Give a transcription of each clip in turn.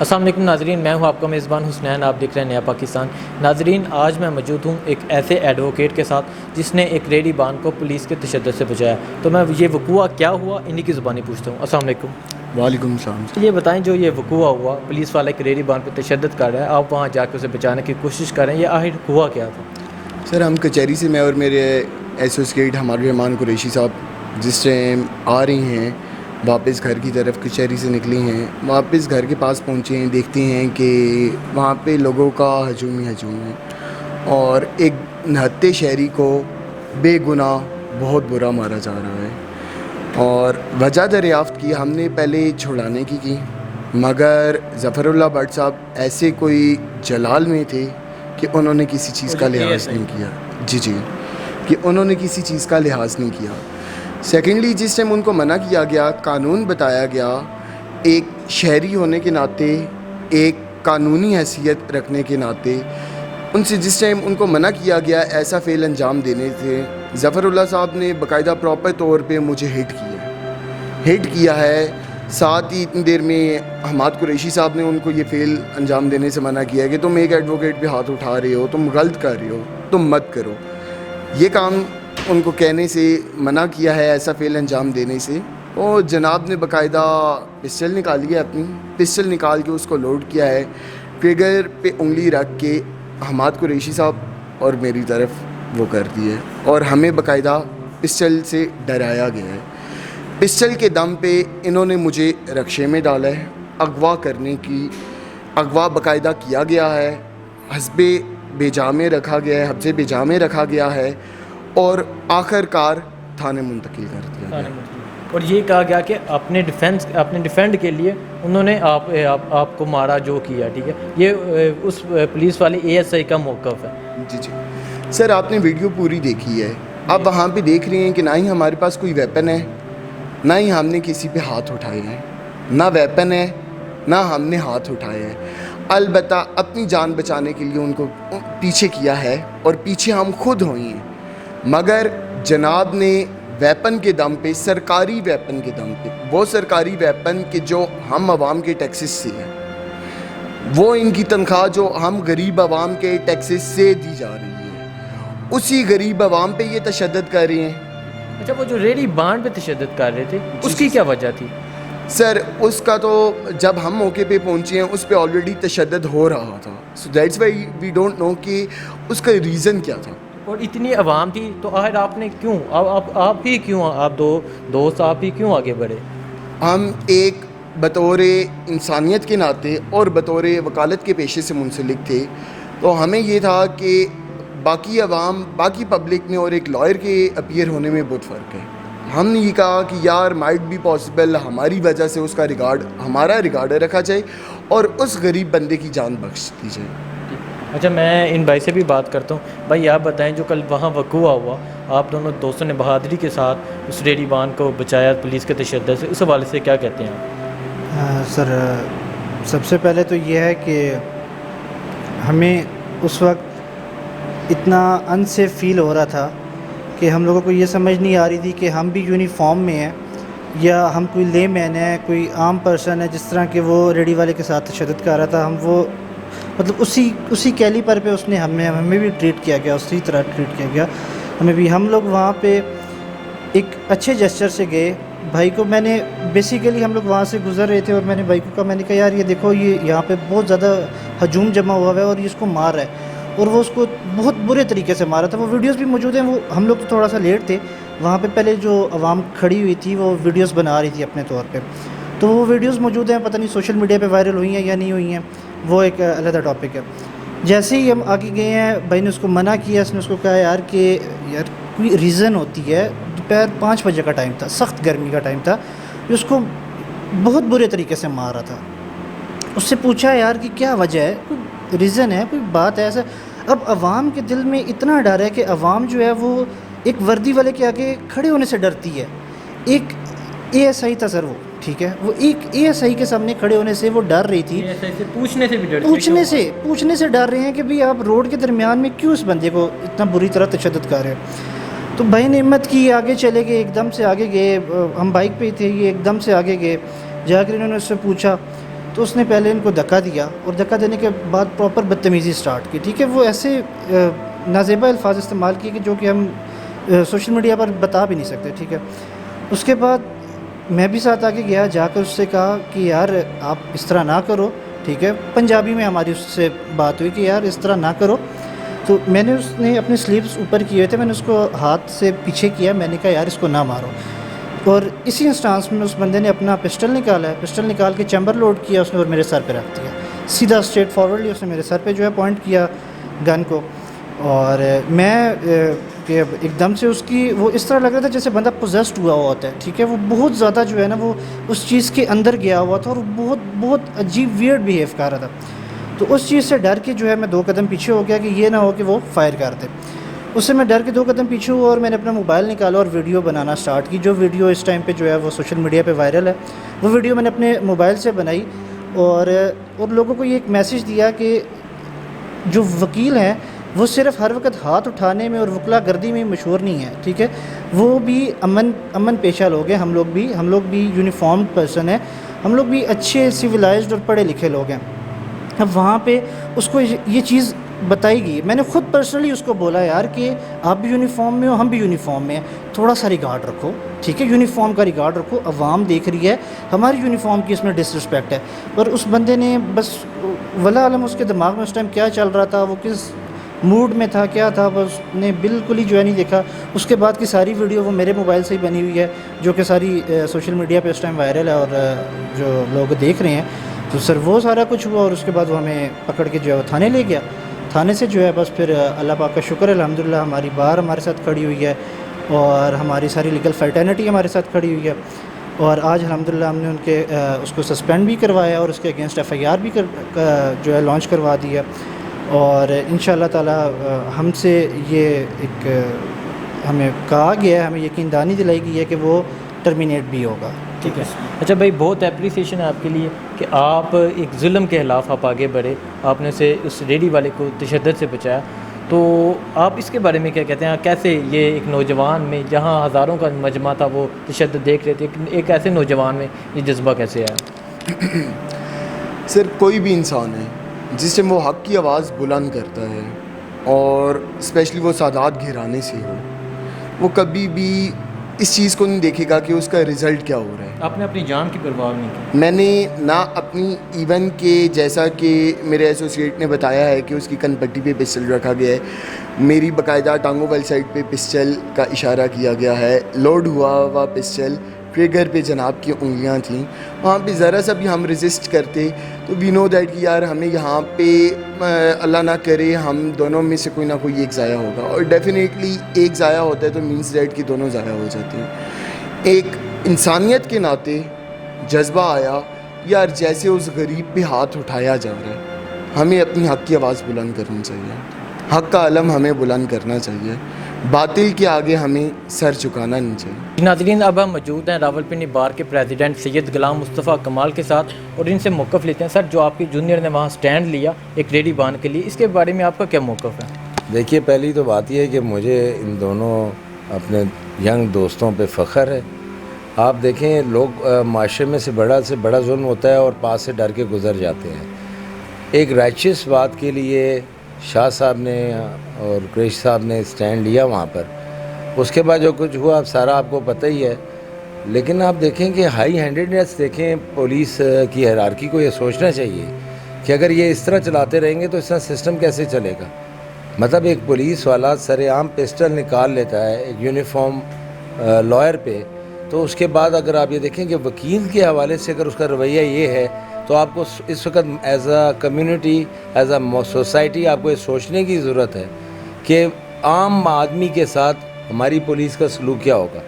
السلام علیکم ناظرین، میں ہوں آپ کا میزبان حسنین، آپ دیکھ رہے ہیں نیا پاکستان۔ ناظرین، آج میں موجود ہوں ایک ایسے ایڈوکیٹ کے ساتھ جس نے ایک ریڈی بان کو پولیس کے تشدد سے بچایا۔ تو میں یہ وقوع کیا ہوا انہی کی زبانی پوچھتا ہوں۔ السلام علیکم۔ وعلیکم السلام۔ یہ بتائیں، جو یہ وقوع ہوا، پولیس والا ایک ریڈی بان پہ تشدد کر رہا ہے، آپ وہاں جا کے اسے بچانے کی کوشش کر رہے ہیں، یہ آخر ہوا کیا تھا؟ سر، ہم کچہری سے، میں اور میرے ایسوسیٹ ہمارے رحمان قریشی صاحب جس ٹائم آ رہی ہیں واپس گھر کی طرف، کچہری سے نکلی ہیں، واپس گھر کے پاس پہنچے ہیں، دیکھتے ہیں کہ وہاں پہ لوگوں کا ہجوم ہی ہجوم ہے اور ایک نہتے شہری کو بے گناہ بہت برا مارا جا رہا ہے۔ اور وجہ دریافت کی، ہم نے پہلے چھڑانے کی مگر ظفر اللہ بٹ صاحب ایسے کوئی جلال میں تھے کہ انہوں نے کسی چیز کا لحاظ نہیں کیا۔ جی کہ انہوں نے کسی چیز کا لحاظ نہیں کیا۔ سیکنڈلی، جس ٹائم ان کو منع کیا گیا، قانون بتایا گیا، ایک شہری ہونے کے ناطے، ایک قانونی حیثیت رکھنے کے ناطے، ان سے جس ٹائم ان کو منع کیا گیا ایسا فعل انجام دینے سے، ظفر اللہ صاحب نے باقاعدہ پراپر طور پہ مجھے ہٹ کیا ہے۔ ساتھ ہی اتنی دیر میں حماد قریشی صاحب نے ان کو یہ فعل انجام دینے سے منع کیا کہ تم ایک ایڈوکیٹ پہ ہاتھ اٹھا رہے ہو، تم غلط کر رہے ہو، تم مت کرو۔ یہ کام ان کو کہنے سے منع کیا ہے، ایسا فعل انجام دینے سے۔ اور جناب نے باقاعدہ پسٹل نکالی ہے، اپنی پسٹل نکال کے اس کو لوڈ کیا ہے، ٹریگر پہ انگلی رکھ کے حماد قریشی صاحب اور میری طرف وہ کر دی ہے، اور ہمیں باقاعدہ پسٹل سے ڈرایا گیا ہے۔ پسٹل کے دم پہ انہوں نے مجھے رکشے میں ڈالا ہے، اغوا باقاعدہ کیا گیا ہے، حسب بیجا میں رکھا گیا ہے اور آخر کار تھانے منتقل کر دیا گیا۔ اور یہ کہا گیا کہ اپنے ڈیفینڈ کے لیے انہوں نے آپ کو مارا جو کیا، ٹھیک ہے؟ یہ اس پولیس والے اے ایس آئی کا موقف ہے۔ جی سر، آپ نے ویڈیو پوری دیکھی ہے، آپ وہاں پہ دیکھ رہے ہیں کہ نہ ہی ہمارے پاس کوئی ویپن ہے، نہ ہی ہم نے کسی پہ ہاتھ اٹھائے ہیں، نہ ویپن ہے نہ ہم نے ہاتھ اٹھائے ہیں۔ البتہ اپنی جان بچانے کے لیے ان کو پیچھے کیا ہے اور پیچھے ہم خود ہوئی ہیں، مگر جناب نے ویپن کے دم پہ، سرکاری ویپن کے دم پہ، وہ سرکاری ویپن کہ جو ہم عوام کے ٹیکسز سے ہے، وہ ان کی تنخواہ جو ہم غریب عوام کے ٹیکسز سے دی جا رہی ہے، اسی غریب عوام پہ یہ تشدد کر رہے ہیں۔ اچھا، وہ جو ریڈی بانڈ پہ تشدد کر رہے تھے، اس کی کیا وجہ تھی؟ سر، اس کا تو جب ہم موقع پہ پہنچے ہیں اس پہ آلریڈی تشدد ہو رہا تھا، so that's why we don't know کہ اس کا ریزن کیا تھا۔ اور اتنی عوام تھی تو آخر آپ نے کیوں، آپ ہی کیوں، آپ دو دوست آپ ہی کیوں آگے بڑھے؟ ہم ایک بطور انسانیت کے ناطے اور بطور وکالت کے پیشے سے منسلک تھے، تو ہمیں یہ تھا کہ باقی عوام، باقی پبلک میں اور ایک لائر کے اپیئر ہونے میں بہت فرق ہے۔ ہم نے یہ کہا کہ یار مائٹ بی پاسبل ہماری وجہ سے اس کا ہمارا ریگارڈ رکھا جائے اور اس غریب بندے کی جان بخش دی جائے۔ اچھا، میں ان بھائی سے بھی بات کرتا ہوں۔ بھائی آپ بتائیں، جو کل وہاں وقوع ہوا، آپ دونوں دوستوں نے بہادری کے ساتھ اس ریڈی بان کو بچایا پولیس کے تشدد سے، اس حوالے سے کیا کہتے ہیں؟ سر، سب سے پہلے تو یہ ہے کہ ہمیں اس وقت اتنا انسیف فیل ہو رہا تھا کہ ہم لوگوں کو یہ سمجھ نہیں آ رہی تھی کہ ہم بھی یونیفارم میں ہیں یا ہم کوئی لے مین ہے، کوئی عام پرسن ہے۔ جس طرح کہ وہ ریڈی والے کے ساتھ تشدد کر رہا تھا، ہم وہ مطلب اسی کیلیپر پہ اس نے ہمیں بھی ٹریٹ کیا گیا، اسی طرح ٹریٹ کیا گیا ہمیں بھی۔ ہم لوگ وہاں پہ ایک اچھے جسچر سے گئے۔ بھائی کو میں نے بیسیکلی، ہم لوگ وہاں سے گزر رہے تھے اور میں نے بھائی کو کہا، میں نے کہا یار یہ دیکھو، یہ یہاں پہ بہت زیادہ ہجوم جمع ہوا ہے اور یہ اس کو مار رہا ہے، اور وہ اس کو بہت برے طریقے سے مارا تھا۔ وہ ویڈیوز بھی موجود ہیں، وہ ہم لوگ تو تھوڑا سا لیٹ تھے وہاں پہ، پہلے جو عوام کھڑی ہوئی تھی وہ ویڈیوز بنا رہی تھی اپنے طور پہ، تو وہ ویڈیوز موجود ہیں، پتہ نہیں سوشل میڈیا پہ وائرل ہوئی ہیں یا نہیں ہوئی ہیں، وہ ایک علیحدہ ٹاپک ہے۔ جیسے ہی ہم آگے گئے ہیں، بھائی نے اس کو منع کیا، اس نے اس کو کہا یار کوئی ریزن ہوتی ہے۔ دوپہر 5 بجے کا ٹائم تھا، سخت گرمی کا ٹائم تھا، اس کو بہت برے طریقے سے مار رہا تھا۔ اس سے پوچھا یار کہ کیا وجہ ہے، کوئی ریزن ہے، کوئی بات ہے ایسا؟ اب عوام کے دل میں اتنا ڈر ہے کہ عوام جو ہے وہ ایک وردی والے کے آگے کھڑے ہونے سے ڈرتی ہے۔ ایک اے ایس آئی تھا سر، وہ ٹھیک ہے، وہ ایک اے ایس آئی کے سامنے کھڑے ہونے سے وہ ڈر رہی تھی، پوچھنے سے بھی ڈرتی، پوچھنے سے ڈر رہے ہیں کہ بھئی آپ روڈ کے درمیان میں کیوں اس بندے کو اتنا بری طرح تشدد کر رہے ہیں۔ تو بھائی نے ہمت کی، آگے چلے گئے، ایک دم سے آگے گئے، ہم بائک پہ ہی تھے، یہ ایک دم سے آگے گئے، جا کر انہوں نے اس سے پوچھا تو اس نے پہلے ان کو دھکا دیا اور دھکا دینے کے بعد پراپر بدتمیزی سٹارٹ کی. ٹھیک ہے, وہ ایسے نازیبا الفاظ استعمال کیے کہ جو کہ ہم سوشل میڈیا پر بتا بھی نہیں سکتے. ٹھیک ہے, اس کے بعد میں بھی ساتھ آگے گیا, جا کر اس سے کہا کہ یار آپ اس طرح نہ کرو. ٹھیک ہے, پنجابی میں ہماری اس سے بات ہوئی کہ یار اس طرح نہ کرو. تو میں نے, اس نے اپنے سلیوز اوپر کیے ہوئے تھے, میں نے اس کو ہاتھ سے پیچھے کیا, میں نے کہا یار اس کو نہ مارو. اور اسی انسٹانس میں اس بندے نے اپنا پسٹل نکالا ہے, پسٹل نکال کے چیمبر لوڈ کیا اس نے اور میرے سر پہ رکھ دیا. سیدھا اسٹریٹ فارورڈلی اس نے میرے سر پہ جو ہے پوائنٹ کیا گن کو. اور میں کہ ایک دم سے اس کی وہ اس طرح لگ رہا تھا جیسے بندہ پوزیسڈ ہوا ہوتا ہے. ٹھیک ہے, وہ بہت زیادہ جو ہے نا وہ اس چیز کے اندر گیا ہوا تھا اور بہت بہت عجیب ویئرڈ بیہیو کر رہا تھا. تو اس چیز سے ڈر کے جو ہے میں 2 قدم پیچھے ہو گیا کہ یہ نہ ہو کہ وہ فائر کر دے. اس سے میں ڈر کے 2 قدم پیچھے ہوا اور میں نے اپنا موبائل نکالا اور ویڈیو بنانا سٹارٹ کی. جو ویڈیو اس ٹائم پہ جو ہے وہ سوشل میڈیا پہ وائرل ہے, وہ ویڈیو میں نے اپنے موبائل سے بنائی اور لوگوں کو یہ ایک میسیج دیا کہ جو وکیل ہیں وہ صرف ہر وقت ہاتھ اٹھانے میں اور وکلا گردی میں مشہور نہیں ہے. ٹھیک ہے, وہ بھی امن پیشہ لوگ ہیں. ہم لوگ بھی یونیفارمڈ پرسن ہیں, ہم لوگ بھی اچھے سویلائزڈ اور پڑھے لکھے لوگ ہیں. اب وہاں پہ اس کو یہ چیز بتائی گئی. میں نے خود پرسنلی اس کو بولا یار کہ آپ بھی یونیفارم میں ہو, ہم بھی یونیفارم میں ہیں, تھوڑا سا ریگارڈ رکھو. ٹھیک ہے, یونیفارم کا ریگارڈ رکھو, عوام دیکھ رہی ہے, ہماری یونیفارم کی اس میں ڈس رسپیکٹ ہے. اور اس بندے نے بس ولا عالم اس کے دماغ میں اس ٹائم کیا چل رہا تھا, وہ کس موڈ میں تھا, کیا تھا, بس نے بالکل ہی جو ہے نہیں دیکھا. اس کے بعد کی ساری ویڈیو وہ میرے موبائل سے ہی بنی ہوئی ہے, جو کہ ساری سوشل میڈیا پہ اس ٹائم وائرل ہے اور جو لوگ دیکھ رہے ہیں. تو سر وہ سارا کچھ ہوا اور اس کے بعد وہ ہمیں پکڑ کے جو ہے وہ تھانے لے گیا. تھانے سے جو ہے بس پھر اللہ پاک کا شکر ہے الحمدللہ ہماری بار ہمارے ساتھ کھڑی ہوئی ہے اور ہماری ساری لیگل فرٹرنٹی ہمارے ساتھ کھڑی ہوئی ہے. اور آج الحمدللہ ہم نے ان کے اس کو سسپینڈ بھی کروایا اور اس کے اگینسٹ FIR بھی جو ہے لانچ کروا دی ہے. اور انشاءاللہ تعالی ہم سے یہ ایک ہمیں کہا گیا ہے, ہمیں یقین دہانی دلائی گئی ہے کہ وہ ٹرمینیٹ بھی ہوگا. ٹھیک ہے. اچھا بھائی, بہت اپریسیشن ہے آپ کے لیے کہ آپ ایک ظلم کے خلاف آپ آگے بڑھے, آپ نے اسے اس ریڈی والے کو تشدد سے بچایا. تو آپ اس کے بارے میں کیا کہتے ہیں, کیسے یہ ایک نوجوان میں جہاں ہزاروں کا مجمع تھا وہ تشدد دیکھ رہے تھے, ایک ایسے نوجوان میں یہ جذبہ کیسے آیا؟ سر کوئی بھی انسان ہے جس سے وہ حق کی آواز بلند کرتا ہے اور اسپیشلی وہ سادات گھرانے سے ہو, وہ کبھی بھی اس چیز کو نہیں دیکھے گا کہ اس کا رزلٹ کیا ہو رہا ہے. آپ نے اپنی جان کی پرواہ نہیں کی. میں نے نہ اپنی ایون کہ جیسا کہ میرے ایسوسیٹ نے بتایا ہے کہ اس کی کن پٹی پہ پسٹل رکھا گیا ہے, میری باقاعدہ ٹانگوں والی سائڈ پہ پسٹل کا اشارہ کیا گیا ہے, لوڈ ہوا پسٹل ٹریگر پہ جناب کی انگلیاں تھیں. وہاں پہ ذرا سا بھی ہم ریزسٹ کرتے تو وی نو دیٹ کہ یار ہمیں یہاں پہ اللہ نہ کرے ہم دونوں میں سے کوئی نہ کوئی ایک ضائع ہوگا, اور ڈیفینیٹلی ایک ضائع ہوتا ہے تو مینس دیٹ کہ دونوں ضائع ہو جاتے ہیں. ایک انسانیت کے ناطے جذبہ آیا یار جیسے اس غریب پہ ہاتھ اٹھایا جا رہا ہے, ہمیں اپنی حق کی آواز بلند کرنی چاہیے, حق کا علم ہمیں بلند کرنا چاہیے, باطل کے آگے ہمیں سر جھکانا نہیں چاہیے. ناظرین, اب ہم موجود ہیں راولپنڈی بار کے پریزیڈنٹ سید غلام مصطفیٰ کمال کے ساتھ اور ان سے موقف لیتے ہیں. سر, جو آپ کی جونیئر نے وہاں سٹینڈ لیا ایک ریڈی بان کے لیے, اس کے بارے میں آپ کا کیا موقف ہے؟ دیکھیے, پہلی تو بات یہ ہے کہ مجھے ان دونوں اپنے ینگ دوستوں پہ فخر ہے. آپ دیکھیں, لوگ معاشرے میں سے بڑا ظلم ہوتا ہے اور پاس سے ڈر کے گزر جاتے ہیں. ایک رائچس بات کے لیے شاہ صاحب نے اور قریشی صاحب نے سٹینڈ لیا وہاں پر. اس کے بعد جو کچھ ہوا اب سارا آپ کو پتہ ہی ہے. لیکن آپ دیکھیں کہ ہائی ہینڈیڈنیس دیکھیں, پولیس کی ہیرارکی کو یہ سوچنا چاہیے کہ اگر یہ اس طرح چلاتے رہیں گے تو اس طرح سسٹم کیسے چلے گا. مطلب ایک پولیس والا سر عام پسٹل نکال لیتا ہے ایک یونیفارم لائر پہ, تو اس کے بعد اگر آپ یہ دیکھیں کہ وکیل کے حوالے سے اگر اس کا رویہ یہ ہے تو آپ کو اس وقت as a community, as a society آپ کو یہ سوچنے کی ضرورت ہے کہ عام آدمی کے ساتھ ہماری پولیس کا سلوک کیا ہوگا.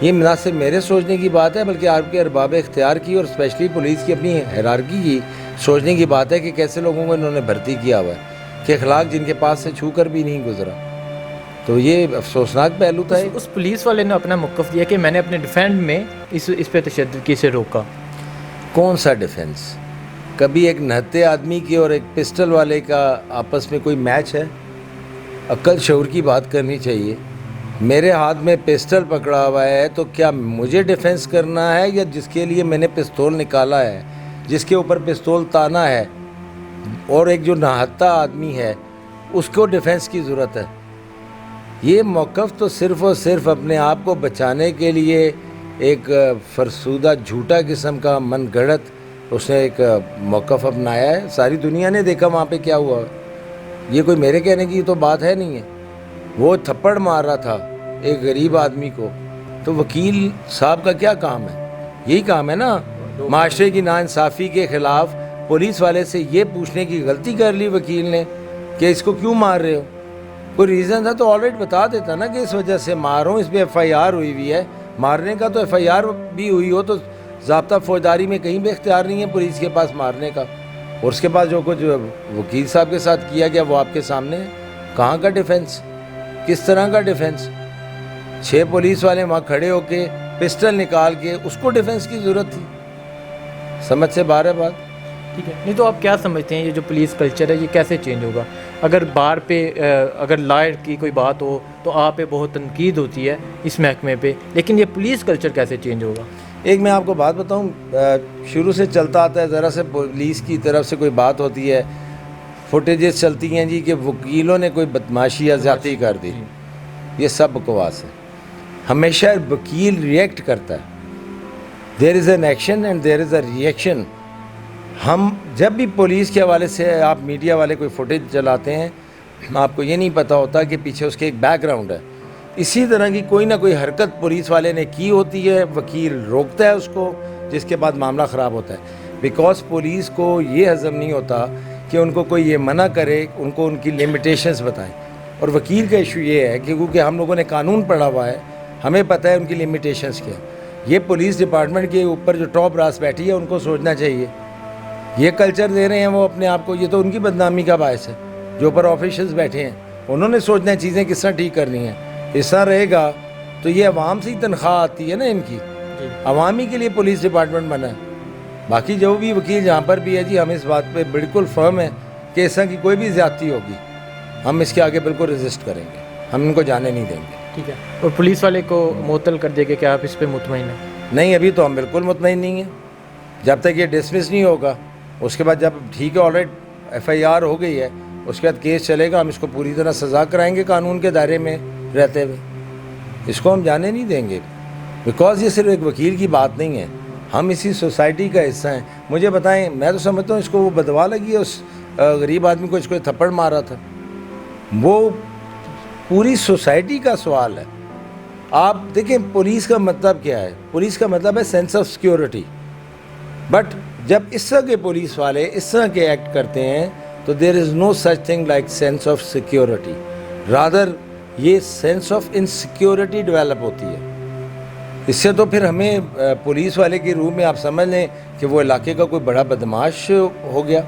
یہ نہ صرف میرے سوچنے کی بات ہے بلکہ آپ کے ارباب اختیار کی اور اسپیشلی پولیس کی اپنی ہیرارکی کی سوچنے کی بات ہے کہ کیسے لوگوں کو انہوں نے بھرتی کیا ہوا ہے کہ اخلاق جن کے پاس سے چھو کر بھی نہیں گزرا. تو یہ افسوسناک پہلو تھا. اس پولیس والے نے اپنا موقف دیا کہ میں نے اپنے ڈیفینڈ میں اس پہ تشدد کی سے روکا. کون سا ڈیفینس؟ کبھی ایک نہتے آدمی کی اور ایک پسٹل والے کا آپس میں کوئی میچ ہے؟ عقل شعور کی بات کرنی چاہیے. میرے ہاتھ میں پسٹل پکڑا ہوا ہے تو کیا مجھے ڈیفینس کرنا ہے یا جس کے لیے میں نے پستول نکالا ہے جس کے اوپر پستول تانا ہے اور ایک جو نہتا آدمی ہے اس کو ڈیفنس کی ضرورت ہے. یہ موقف تو صرف اور صرف اپنے آپ کو بچانے کے لیے ایک فرسودہ جھوٹا قسم کا من گھڑت اس نے ایک موقف اپنایا ہے. ساری دنیا نے دیکھا وہاں پہ کیا ہوا. یہ کوئی میرے کہنے کی تو بات ہے نہیں ہے. وہ تھپڑ مار رہا تھا ایک غریب آدمی کو. تو وکیل صاحب کا کیا کام ہے؟ یہی کام ہے نا معاشرے کی ناانصافی کے خلاف پولیس والے سے یہ پوچھنے کی غلطی کر لی وکیل نے کہ اس کو کیوں مار رہے ہو. کوئی ریزن تھا تو آلریڈی بتا دیتا نا کہ اس وجہ سے مار رہا ہوں. اس پہ ایف آئی آر ہوئی ہوئی ہے. مارنے کا تو ایف آئی آر بھی ہوئی ہو تو ضابطہ فوجداری میں کہیں بھی اختیار نہیں ہے پولیس کے پاس مارنے کا. اور اس کے بعد جو کچھ وکیل صاحب کے ساتھ کیا گیا وہ آپ کے سامنے ہے. کہاں کا ڈیفنس؟ کس طرح کا ڈیفنس؟ 6 پولیس والے وہاں کھڑے ہو کے پسٹل نکال کے اس کو ڈیفنس کی ضرورت تھی. سمجھ سے باہر ہے بات. ٹھیک ہے. نہیں تو آپ کیا سمجھتے ہیں یہ جو پولیس کلچر ہے یہ کیسے چینج ہوگا؟ اگر بار پہ اگر لائر کی کوئی بات ہو تو آپ پہ بہت تنقید ہوتی ہے اس محکمے پہ، لیکن یہ پولیس کلچر کیسے چینج ہوگا؟ ایک میں آپ کو بات بتاؤں، شروع سے چلتا آتا ہے، ذرا سے پولیس کی طرف سے کوئی بات ہوتی ہے، فوٹیجز چلتی ہیں جی کہ وکیلوں نے کوئی بدماشی یا زیادتی کر دی. یہ سب بکواس ہے. ہمیشہ وکیل ریئیکٹ کرتا ہے. There is an action and there is a reaction. ہم جب بھی پولیس کے حوالے سے آپ میڈیا والے کوئی فوٹیج چلاتے ہیں آپ کو یہ نہیں پتہ ہوتا کہ پیچھے اس کے ایک بیک گراؤنڈ ہے. اسی طرح کی کوئی نہ کوئی حرکت پولیس والے نے کی ہوتی ہے، وکیل روکتا ہے اس کو، جس کے بعد معاملہ خراب ہوتا ہے. بیکاز پولیس کو یہ ہضم نہیں ہوتا کہ ان کو کوئی یہ منع کرے، ان کو ان کی لمیٹیشنز بتائیں. اور وکیل کا ایشو یہ ہے کہ کیونکہ ہم لوگوں نے قانون پڑھا ہوا ہے، ہمیں پتہ ہے ان کی لمیٹیشنز کیا. یہ پولیس ڈپارٹمنٹ کے اوپر جو ٹاپ راس بیٹھی ہے ان کو سوچنا چاہیے. یہ کلچر دے رہے ہیں وہ اپنے آپ کو، یہ تو ان کی بدنامی کا باعث ہے. جو اوپر آفیشلز بیٹھے ہیں انہوں نے سوچنا ہے چیزیں کس طرح ٹھیک کرنی ہیں. اس طرح رہے گا تو یہ عوام سے ہی تنخواہ آتی ہے نا ان کی. عوامی کے لیے پولیس ڈپارٹمنٹ بنا ہے. باقی جو بھی وکیل جہاں پر بھی ہے جی ہم اس بات پہ بالکل فرم ہے کہ اس طرح کی کوئی بھی زیادتی ہوگی ہم اس کے آگے بالکل ریزسٹ کریں گے. ہم ان کو جانے نہیں دیں گے. ٹھیک ہے. اور پولیس والے کو معطل کر دے گا کہ آپ اس پہ مطمئن ہیں؟ نہیں، ابھی تو ہم بالکل مطمئن نہیں ہیں. جب تک یہ ڈسمس نہیں ہوگا، اس کے بعد جب ٹھیک ہے آلریڈی ایف آئی آر ہو گئی ہے، اس کے بعد کیس چلے گا، ہم اس کو پوری طرح سزا کرائیں گے قانون کے دائرے میں رہتے ہوئے. اس کو ہم جانے نہیں دیں گے. بیکاز یہ صرف ایک وکیل کی بات نہیں ہے، ہم اسی سوسائٹی کا حصہ ہیں. مجھے بتائیں، میں تو سمجھتا ہوں اس کو وہ بدوا لگی ہے، اس غریب آدمی کو اس کو تھپڑ مارا تھا. وہ پوری سوسائٹی کا سوال ہے. آپ دیکھیں پولیس کا مطلب کیا ہے؟ پولیس کا مطلب ہے سینس آف سیکیورٹی. بٹ جب اس طرح کے پولیس والے اس طرح کے ایکٹ کرتے ہیں تو there is no such thing like sense of security. Rather یہ سینس آف انسیکیورٹی ڈیولپ ہوتی ہے. اس سے تو پھر ہمیں پولیس والے کی روح میں آپ سمجھ لیں کہ وہ علاقے کا کوئی بڑا بدماش ہو گیا،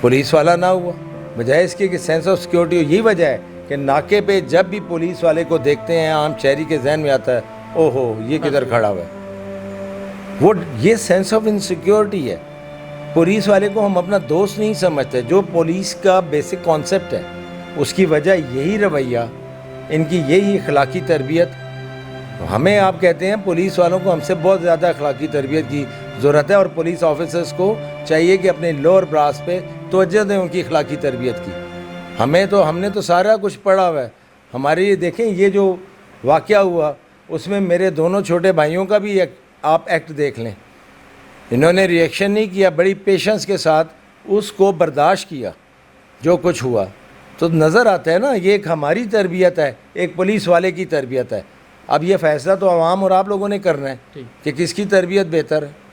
پولیس والا نہ ہوا. بجائے اس کے کہ سینس آف سیکیورٹی ہو. یہی وجہ ہے کہ ناکے پہ جب بھی پولیس والے کو دیکھتے ہیں عام شہری کے ذہن میں آتا ہے او ہو یہ کدھر کھڑا ہوا ہے. وہ یہ سینس آف انسیکیورٹی ہے. پولیس والے کو ہم اپنا دوست نہیں سمجھتے. جو پولیس کا بیسک کانسیپٹ ہے اس کی وجہ یہی رویہ، ان کی یہی اخلاقی تربیت. ہمیں آپ کہتے ہیں پولیس والوں کو ہم سے بہت زیادہ اخلاقی تربیت کی ضرورت ہے، اور پولیس آفیسرز کو چاہیے کہ اپنے لوور براس پہ توجہ دیں ان کی اخلاقی تربیت کی. ہم نے تو سارا کچھ پڑھا ہوا ہے. ہمارے یہ دیکھیں یہ جو واقعہ ہوا اس میں میرے دونوں چھوٹے بھائیوں کا بھی آپ ایکٹ دیکھ لیں. انہوں نے ریئیکشن نہیں کیا، بڑی پیشنس کے ساتھ اس کو برداشت کیا جو کچھ ہوا. تو نظر آتا ہے نا یہ ایک ہماری تربیت ہے، ایک پولیس والے کی تربیت ہے. اب یہ فیصلہ تو عوام اور آپ لوگوں نے کرنا ہے کہ کس کی تربیت بہتر ہے.